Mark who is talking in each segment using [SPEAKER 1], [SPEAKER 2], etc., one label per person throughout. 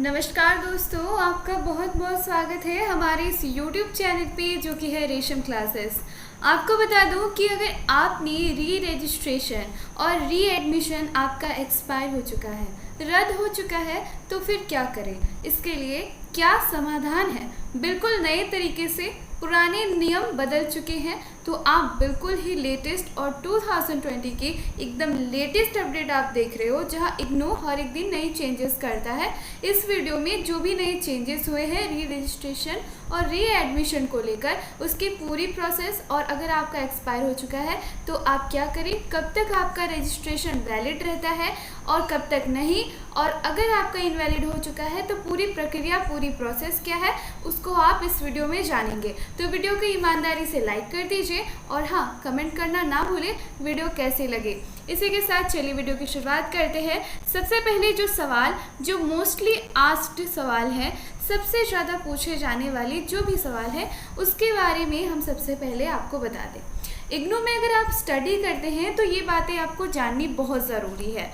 [SPEAKER 1] नमस्कार दोस्तों, आपका बहुत बहुत स्वागत है हमारे इस YouTube चैनल पे जो कि है रेशम क्लासेस। आपको बता दूं कि अगर आपने री रजिस्ट्रेशन और री एडमिशन आपका एक्सपायर हो चुका है, रद्द हो चुका है, तो फिर क्या करें, इसके लिए क्या समाधान है। बिल्कुल नए तरीके से पुराने नियम बदल चुके हैं, तो आप बिल्कुल ही लेटेस्ट और 2020 की एकदम लेटेस्ट अपडेट आप देख रहे हो, जहां इग्नू हर एक दिन नई चेंजेस करता है। इस वीडियो में जो भी नए चेंजेस हुए हैं री रजिस्ट्रेशन और री एडमिशन को लेकर, उसकी पूरी प्रोसेस, और अगर आपका एक्सपायर हो चुका है तो आप क्या करें, कब तक आपका रजिस्ट्रेशन वैलिड रहता है और कब तक नहीं, और अगर आपका इनवैलिड हो चुका है तो पूरी प्रक्रिया, पूरी प्रोसेस क्या है, उसको आप इस वीडियो में जानेंगे। तो वीडियो को ईमानदारी से लाइक कर दीजिए और हाँ, कमेंट करना ना भूलें वीडियो कैसे लगे। इसी के साथ चलिए वीडियो की शुरुआत करते हैं। सबसे पहले जो सवाल, जो मोस्टली आस्क्ड सवाल है, सबसे ज़्यादा पूछे जाने वाले जो भी सवाल है, उसके बारे में हम सबसे पहले आपको बता दें। इग्नू में अगर आप स्टडी करते हैं तो ये बातें आपको जाननी बहुत ज़रूरी है।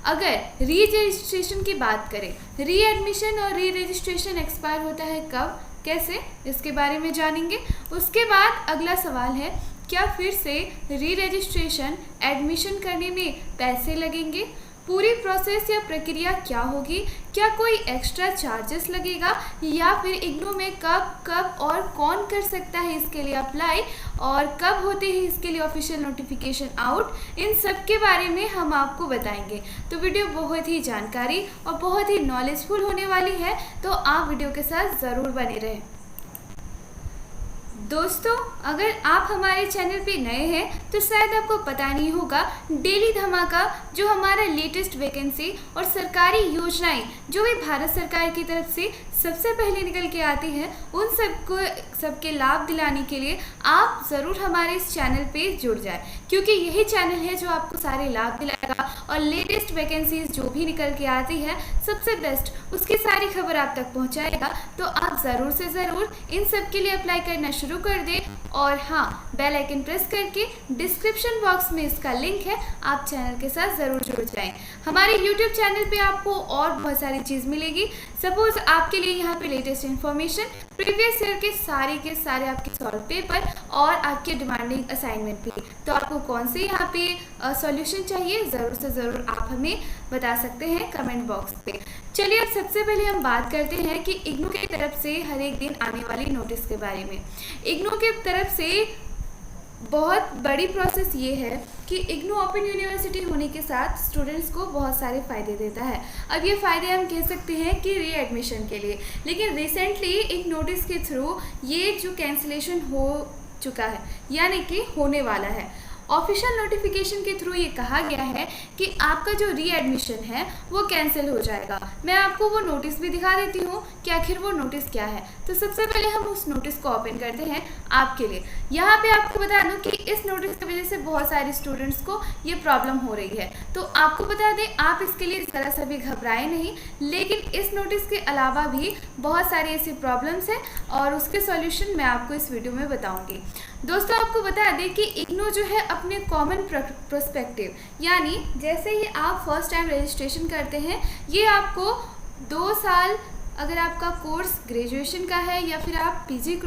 [SPEAKER 1] अगर री रजिस्ट्रेशन की बात करें, री एडमिशन और री रजिस्ट्रेशन एक्सपायर होता है कब, कैसे, इसके बारे में जानेंगे। उसके बाद अगला सवाल है, क्या फिर से री रजिस्ट्रेशन एडमिशन करने में पैसे लगेंगे, पूरी प्रोसेस या प्रक्रिया क्या होगी, क्या कोई एक्स्ट्रा चार्जेस लगेगा, या फिर इग्नू में कब और कौन कर सकता है इसके लिए अप्लाई, और कब होते हैं इसके लिए ऑफिशियल नोटिफिकेशन आउट, इन सब के बारे में हम आपको बताएंगे। तो वीडियो बहुत ही जानकारी और बहुत ही नॉलेजफुल होने वाली है, तो आप वीडियो के साथ ज़रूर बने रहें। दोस्तों, अगर आप हमारे चैनल पे नए हैं तो शायद आपको पता नहीं होगा, डेली धमाका जो हमारा लेटेस्ट वैकेंसी और सरकारी योजनाएं जो भी भारत सरकार की तरफ से सबसे पहले निकल के आती हैं, उन सबके लाभ दिलाने के लिए आप ज़रूर हमारे इस चैनल पे जुड़ जाए, क्योंकि यही चैनल है जो आपको सारे लाभ दिलाएगा और लेटेस्ट वैकेंसीज जो भी निकल के आती है सबसे बेस्ट, उसकी सारी खबर आप तक पहुंचाएगा। तो आप ज़रूर से ज़रूर इन सब के लिए अप्लाई करना शुरू कर दें, और हाँ, बेल आइकन प्रेस करके डिस्क्रिप्शन बॉक्स में इसका लिंक है, आप चैनल के साथ ज़रूर जुड़ जाएं। हमारे यूट्यूब चैनल पे आपको और बहुत सारी चीज़ मिलेगी। सपोज आपके लिए यहाँ पे लेटेस्ट इन्फॉर्मेशन, प्रीवियस ईयर के सारे आपके सॉल्व पेपर और आपके डिमांडिंग असाइनमेंट भी। तो आपको कौन से यहाँ पे सॉल्यूशन चाहिए, ज़रूर से ज़रूर आप हमें बता सकते हैं कमेंट बॉक्स पे। चलिए अब सबसे पहले हम बात करते हैं कि इग्नू की तरफ से हर एक दिन आने वाली नोटिस के बारे में। इग्नू की तरफ से बहुत बड़ी प्रोसेस ये है कि इग्नू ओपन यूनिवर्सिटी होने के साथ स्टूडेंट्स को बहुत सारे फ़ायदे देता है। अब ये फ़ायदे हम कह सकते हैं कि री एडमिशन के लिए, लेकिन रिसेंटली एक नोटिस के थ्रू ये जो कैंसिलेशन हो चुका है, यानी कि होने वाला है, ऑफिशियल नोटिफिकेशन के थ्रू ये कहा गया है कि आपका जो री एडमिशन है वो कैंसिल हो जाएगा। मैं आपको वो नोटिस भी दिखा देती हूँ कि आखिर वो नोटिस क्या है। तो सबसे पहले हम उस नोटिस को ओपन करते हैं आपके लिए। यहाँ पे आपको बता दूँ कि इस नोटिस की वजह से बहुत सारे स्टूडेंट्स को ये प्रॉब्लम हो रही है, तो आपको बता दें, आप इसके लिए ज़रा सा भी घबराएं नहीं, लेकिन इस नोटिस के अलावा भी बहुत सारी ऐसी प्रॉब्लम्स हैं और उसके सॉल्यूशन मैं आपको इस वीडियो में बताऊँगी। दोस्तों, आपको बता दें कि इग्नू जो है अपने कॉमन प्रोस्पेक्टिव, यानी जैसे ही आप फर्स्ट टाइम रजिस्ट्रेशन करते हैं, ये आपको 2 साल, अगर आपका कोर्स ग्रेजुएशन का है या फिर आप पीजी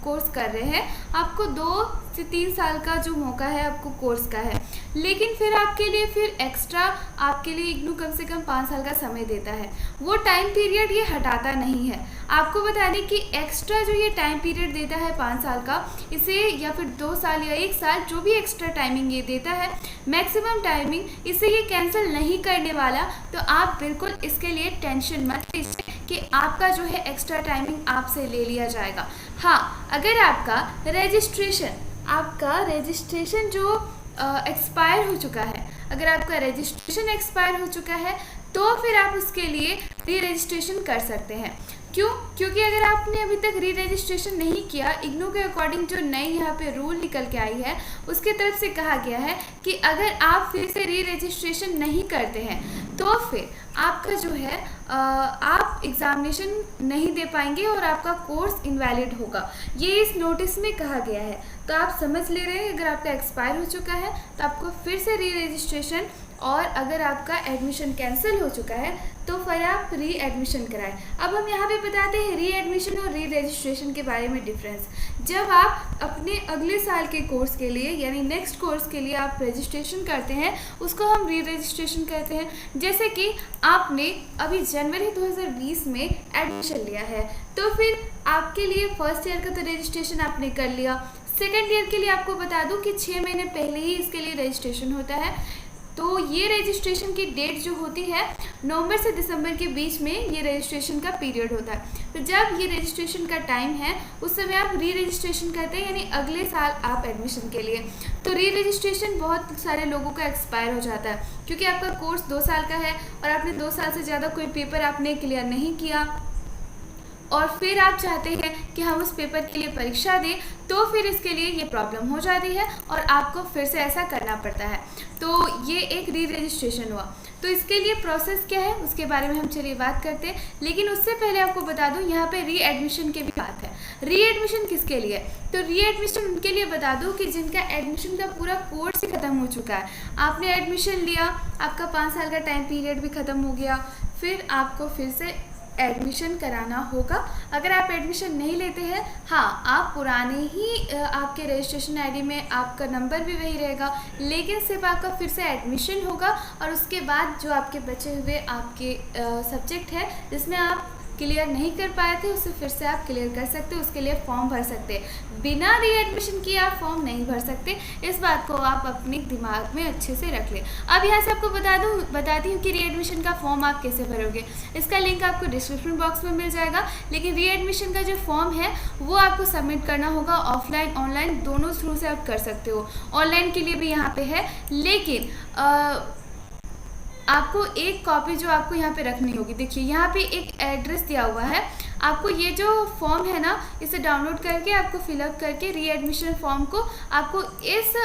[SPEAKER 1] कोर्स कर रहे हैं, आपको 2 से 3 साल का जो मौका है आपको कोर्स का है, लेकिन फिर आपके लिए फिर एक्स्ट्रा आपके लिए इग्नू कम से कम 5 साल का समय देता है। वो टाइम पीरियड ये हटाता नहीं है। आपको बता दें कि एक्स्ट्रा जो ये टाइम पीरियड देता है 5 साल का, इसे या फिर 2 साल या 1 साल, जो भी एक्स्ट्रा टाइमिंग ये देता है, मैक्सिमम टाइमिंग, इसे ये कैंसिल नहीं करने वाला। तो आप बिल्कुल इसके लिए टेंशन मत लीजिए कि आपका जो है एक्स्ट्रा टाइमिंग आपसे ले लिया जाएगा। हाँ, अगर आपका रजिस्ट्रेशन जो एक्सपायर हो चुका है, अगर आपका रजिस्ट्रेशन एक्सपायर हो चुका है तो फिर आप उसके लिए री रजिस्ट्रेशन कर सकते हैं। क्यों? क्योंकि अगर आपने अभी तक री रजिस्ट्रेशन नहीं किया, इग्नू के अकॉर्डिंग जो नई यहाँ पे रूल निकल के आई है, उसके तरफ से कहा गया है कि अगर आप फिर से री रजिस्ट्रेशन नहीं करते हैं तो फिर आपका जो है आप एग्ज़ामिनेशन नहीं दे पाएंगे और आपका कोर्स इनवैलिड होगा। ये इस नोटिस में कहा गया है। तो आप समझ ले रहे हैं, अगर आपका एक्सपायर हो चुका है तो आपको फिर से री रजिस्ट्रेशन और अगर आपका एडमिशन कैंसिल हो चुका है तो फिर आप री एडमिशन कराएं। अब हम यहाँ पे बताते हैं री एडमिशन और री रजिस्ट्रेशन के बारे में डिफरेंस। जब आप अपने अगले साल के कोर्स के लिए यानी नेक्स्ट कोर्स के लिए आप रजिस्ट्रेशन करते हैं उसको हम री रजिस्ट्रेशन कहते हैं। जैसे कि आपने अभी जनवरी 2020 में एडमिशन लिया है तो फिर आपके लिए फर्स्ट ईयर का तो रजिस्ट्रेशन आपने कर लिया। सेकेंड ईयर के लिए आपको बता दूं कि 6 महीने पहले ही इसके लिए रजिस्ट्रेशन होता है। तो ये रजिस्ट्रेशन की डेट जो होती है नवंबर से दिसंबर के बीच में ये रजिस्ट्रेशन का पीरियड होता है। तो जब ये रजिस्ट्रेशन का टाइम है उस समय आप री रजिस्ट्रेशन करते हैं यानी अगले साल आप एडमिशन के लिए। तो री रजिस्ट्रेशन बहुत सारे लोगों का एक्सपायर हो जाता है क्योंकि आपका कोर्स 2 साल का है और आपने 2 साल से ज़्यादा कोई पेपर आपने क्लियर नहीं किया और फिर आप चाहते हैं कि हम उस पेपर के लिए परीक्षा दें तो फिर इसके लिए ये प्रॉब्लम हो जाती है और आपको फिर से ऐसा करना पड़ता है। तो ये एक री रजिस्ट्रेशन हुआ। तो इसके लिए प्रोसेस क्या है उसके बारे में हम चलिए बात करते हैं, लेकिन उससे पहले आपको बता दूं यहाँ पे री एडमिशन की भी बात है। री एडमिशन किसके लिए? तो री एडमिशन उनके लिए बता दूं कि जिनका एडमिशन का पूरा कोर्स ही ख़त्म हो चुका है। आपने एडमिशन लिया, आपका 5 साल का टाइम पीरियड भी ख़त्म हो गया, फिर आपको फिर से एडमिशन कराना होगा। अगर आप एडमिशन नहीं लेते हैं, हाँ आप पुराने ही आपके रजिस्ट्रेशन आईडी में आपका नंबर भी वही रहेगा, लेकिन सिर्फ आपका फिर से एडमिशन होगा और उसके बाद जो आपके बचे हुए आपके सब्जेक्ट है जिसमें आप क्लियर नहीं कर पाए थे उसे फिर से आप क्लियर कर सकते हो, उसके लिए फॉर्म भर सकते हैं। बिना री एडमिशन किए आप फॉर्म नहीं भर सकते, इस बात को आप अपने दिमाग में अच्छे से रख लें। अब यहाँ से आपको बताती हूँ कि री एडमिशन का फॉर्म आप कैसे भरोगे। इसका लिंक आपको डिस्क्रिप्शन बॉक्स में मिल जाएगा, लेकिन री एडमिशन का जो फॉर्म है वो आपको सबमिट करना होगा। ऑफलाइन ऑनलाइन दोनों थ्रू से आप कर सकते हो। ऑनलाइन के लिए भी यहाँ पे है, लेकिन आपको एक कॉपी जो आपको यहाँ पे रखनी होगी। देखिए यहाँ पे एक एड्रेस दिया हुआ है, आपको ये जो फॉर्म है ना इसे डाउनलोड करके आपको फिलअप करके री एडमिशन फॉर्म को आपको इस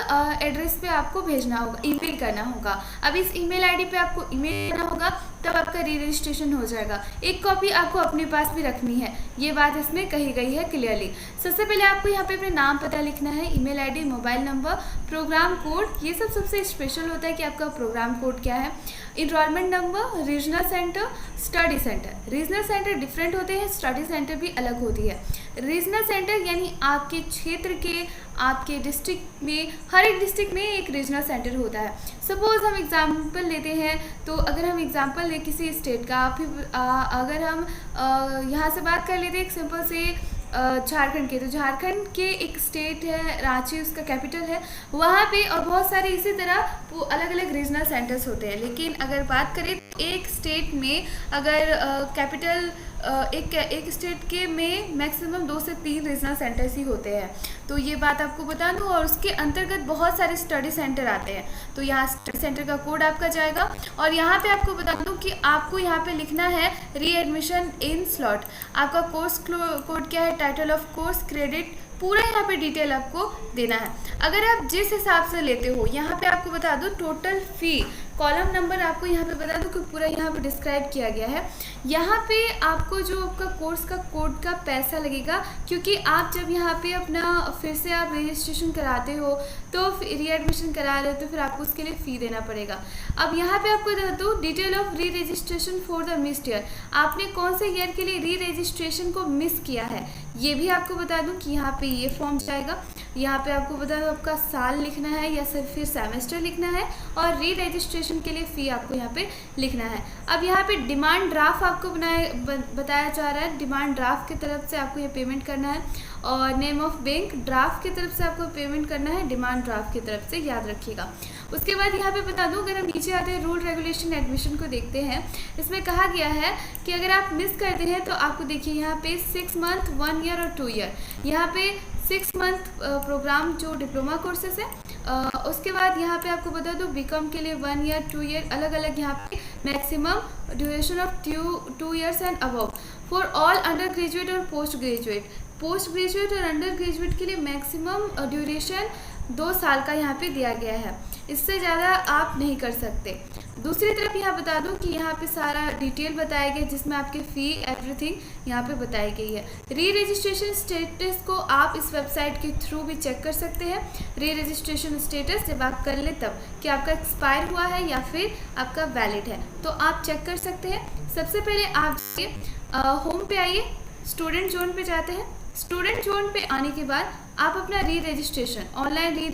[SPEAKER 1] एड्रेस पे आपको भेजना होगा, ईमेल करना होगा। अब इस ईमेल आईडी पे आपको ईमेल करना होगा, तब आपका री रजिस्ट्रेशन हो जाएगा। एक कॉपी आपको अपने पास भी रखनी है, ये बात इसमें कही गई है क्लियरली। सबसे पहले आपको यहाँ पे अपना नाम पता लिखना है, email ID, mobile number, programme code, ये सब सबसे स्पेशल होता है कि आपका प्रोग्राम कोड क्या है, enrolment number, regional centre, study centre. Regional centre different होते हैं, स्टडी सेंटर भी अलग होती है। रीजनल सेंटर यानी आपके क्षेत्र के, आपके डिस्ट्रिक्ट में, हर एक डिस्ट्रिक्ट में एक रीजनल सेंटर होता है। सपोज हम एग्जाम्पल लेते हैं, तो अगर हम एग्जाम्पल ले किसी स्टेट का, फिर अगर हम यहाँ से बात कर लेते हैं एक सिंपल से झारखंड के, तो झारखंड के एक स्टेट है रांची, उसका कैपिटल है, वहाँ पे और बहुत सारे इसी तरह वो अलग अलग रीजनल सेंटर्स होते हैं। लेकिन अगर बात करें एक स्टेट में अगर कैपिटल एक स्टेट के में मैक्सिमम 2 से 3 रीजनल सेंटर्स ही होते हैं, तो ये बात आपको बता दूं। और उसके अंतर्गत बहुत सारे स्टडी सेंटर आते हैं, तो यहाँ स्टडी सेंटर का कोड आपका जाएगा और यहाँ पे आपको बता दूं कि आपको यहाँ पे लिखना है री एडमिशन इन स्लॉट। आपका कोर्स कोड क्या है, टाइटल ऑफ कोर्स, क्रेडिट, पूरा यहाँ पे डिटेल आपको देना है। अगर आप जिस हिसाब से लेते हो, यहाँ पे आपको बता दूं टोटल फी, कॉलम नंबर आपको यहाँ पे बता दूं कि पूरा यहाँ पे डिस्क्राइब किया गया है। यहाँ पे आपको जो आपका कोर्स का कोड का पैसा लगेगा, क्योंकि आप जब यहाँ पे अपना फिर से आप रजिस्ट्रेशन कराते हो तो री एडमिशन करा रहे हो तो फिर आपको उसके लिए फ़ी देना पड़ेगा। अब यहाँ पे आपको बता दूँ डिटेल ऑफ री registration for the missed year, आपने कौन से ईयर के लिए री रजिस्ट्रेशन को मिस किया है ये भी आपको बता दूं कि यहाँ पे ये फॉर्म जाएगा। यहाँ पे आपको बता दूं आपका साल लिखना है या फिर सेमेस्टर लिखना है और री रजिस्ट्रेशन के लिए फ़ी आपको यहाँ पे लिखना है। अब यहाँ पे डिमांड ड्राफ्ट आपको बताया जा रहा है, डिमांड ड्राफ्ट की तरफ से आपको ये पेमेंट करना है और नेम ऑफ बैंक ड्राफ्ट की तरफ से आपको पेमेंट करना है, डिमांड ड्राफ्ट की तरफ से, याद रखिएगा। उसके बाद यहाँ पे बता दूं, अगर हम नीचे आते हैं रूल रेगुलेशन एडमिशन को देखते हैं, इसमें कहा गया है कि अगर आप मिस करते हैं तो आपको देखिए यहाँ पे 6 मंथ, 1 ईयर और 2 ईयर, यहाँ पे 6 मंथ प्रोग्राम जो डिप्लोमा कोर्सेस है। उसके बाद यहाँ पे आपको बता दूं बीकॉम के लिए 1 ईयर, 2 ईयर, अलग अलग यहाँ पे maximum duration of 2 years and above for all under graduate और पोस्ट ग्रेजुएट। पोस्ट ग्रेजुएट और अंडर ग्रेजुएट के लिए मैक्सिमम ड्यूरेशन 2 साल का यहाँ पे दिया गया है, इससे ज़्यादा आप नहीं कर सकते। दूसरी तरफ यहाँ बता दूं कि यहाँ पे सारा डिटेल बताया गया जिसमें आपकी फ़ी एवरीथिंग यहाँ पे बताई गई है। री रजिस्ट्रेशन स्टेटस को आप इस वेबसाइट के थ्रू भी चेक कर सकते हैं। री रजिस्ट्रेशन स्टेटस जब आप कर ले तब कि आपका एक्सपायर हुआ है या फिर आपका वैलिड है, तो आप चेक कर सकते हैं। सबसे पहले आप होम पे आइए, स्टूडेंट जोन पे जाते हैं। स्टूडेंट जोन पे आने के बाद आप अपना री रजिस्ट्रेशन ऑनलाइन री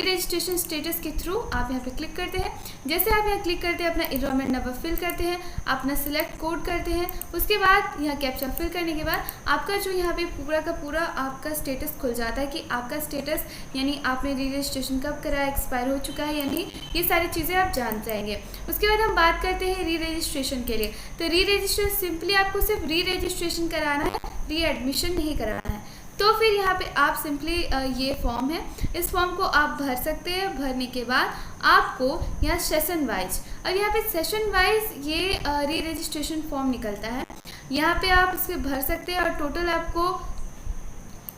[SPEAKER 1] रजिस्ट्रेशन स्टेटस के थ्रू आप यहाँ पे क्लिक करते हैं। जैसे आप यहाँ क्लिक करते हैं, अपना एनरोलमेंट नंबर फिल करते हैं, अपना सिलेक्ट कोड करते हैं। उसके बाद यहाँ कैप्चा फिल करने के बाद आपका जो यहाँ पे पूरा का पूरा आपका स्टेटस खुल जाता है कि आपका स्टेटस यानी आपने री रजिस्ट्रेशन कब कराया, एक्सपायर हो चुका है या नहीं, ये सारी चीज़ें आप जान जाएंगे। उसके बाद हम बात करते हैं री रजिस्ट्रेशन के लिए। तो री रजिस्ट्रेशन सिंपली आपको सिर्फ री रजिस्ट्रेशन कराना है, री एडमिशन नहीं कराना है। तो फिर यहाँ पे आप सिंपली ये फॉर्म है, इस फॉर्म को आप भर सकते हैं। भरने के बाद आपको यहाँ सेशन वाइज, अब यहाँ पे सेशन वाइज ये री रजिस्ट्रेशन फॉर्म निकलता है। यहाँ पे आप इसे भर सकते हैं और टोटल आपको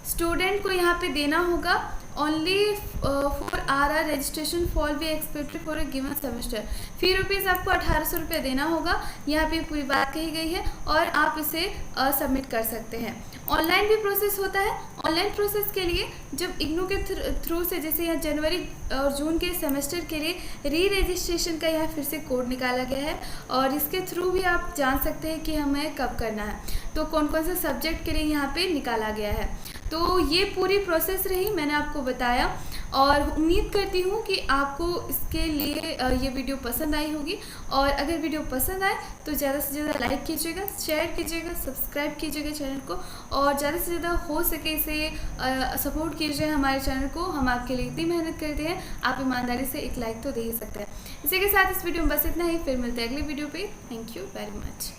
[SPEAKER 1] स्टूडेंट को यहाँ पे देना होगा only for RR registration for be expected for a given semester. Fee rupees आपको 1800 रुपये देना होगा। यहाँ पे पूरी बात कही गई है और आप इसे सबमिट कर सकते हैं। ऑनलाइन भी प्रोसेस होता है। ऑनलाइन प्रोसेस के लिए जब इग्नू के थ्रू से जैसे यहाँ जनवरी और जून के सेमेस्टर के लिए री रजिस्ट्रेशन का यहाँ फिर से कोड निकाला गया है और इसके थ्रू भी आप जान सकते हैं कि हमें कब करना है, तो कौन कौन से सब्जेक्ट के लिए यहाँ पे निकाला गया है। तो ये पूरी प्रोसेस रही, मैंने आपको बताया और उम्मीद करती हूँ कि आपको इसके लिए ये वीडियो पसंद आई होगी। और अगर वीडियो पसंद आए तो ज़्यादा से ज़्यादा लाइक कीजिएगा, शेयर कीजिएगा, सब्सक्राइब कीजिएगा चैनल को और ज़्यादा से ज़्यादा हो सके इसे सपोर्ट कीजिए हमारे चैनल को। हम आपके लिए इतनी मेहनत करते हैं, आप ईमानदारी से एक लाइक तो दे ही सकते हैं। इसी के साथ इस वीडियो में बस इतना ही, फिर मिलते हैं अगले वीडियो पे। Thank you very much.